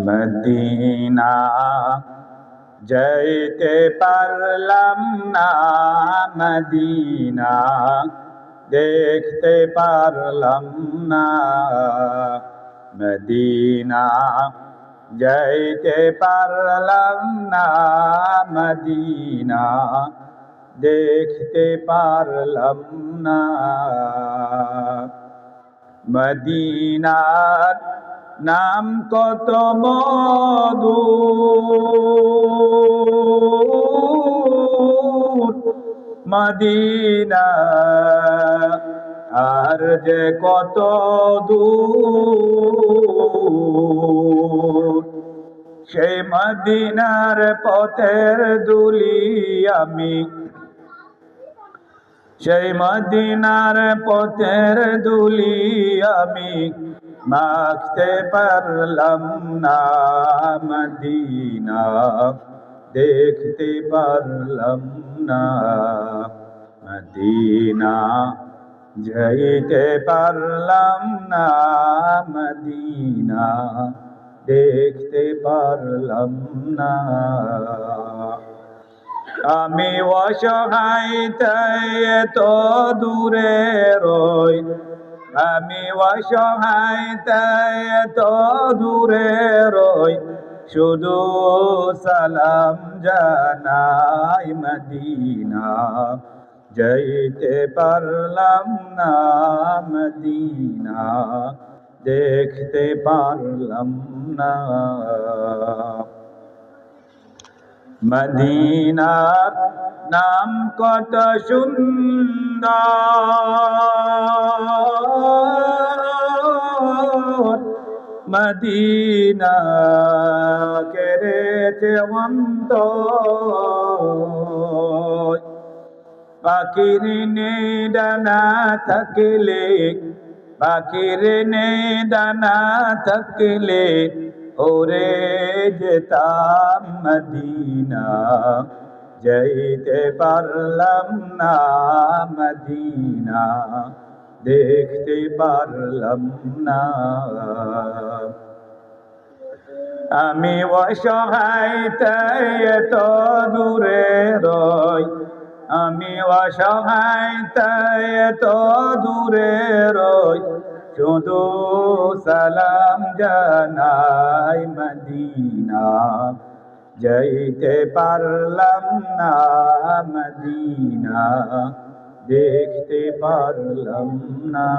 Medina যাইতে পারলাম না, মদিনা দেখতে পারলাম না। মদিনা যাইতে পারলাম না, মদিনা দেখতে পারলাম না। মদিনার নাম কত মধু, মদিনা আর যে কত দূর। সেই মদিনার পথের ধুলি আমি, সেই মদিনার পথের ধুলি আমি মাখতে পারলাম না, মদিনা দেখতে পারলাম না। মদিনা যাইতে পারলাম না, মদিনা দেখতে পারলাম না। আমি অসহায় তাই এত দূরে রই, আমি অসহায় তাই এত দূরে রই, শুধু সালাম জানাই। মদিনা যাইতে পারলাম না, মদিনা দেখতে পারলাম না। মদিনার নাম কত সুন্দর, মদিনা কেড়েছে অন্তর। পাখির নেই ডানা থাকলে, পাখির নেই ডানা থাকলে ওরে যেতাম মদিনা, যাইতে পারলাম না, মদিনা দেখতে পারলাম না। আমি অসহায় তাই এত দূরে রই, আমি অসহায় তাই এত দূরে রই, শুধু সালাম জানাই। মদিনা যাইতে পারলাম না, মদিনা দেখতে পারলাম না।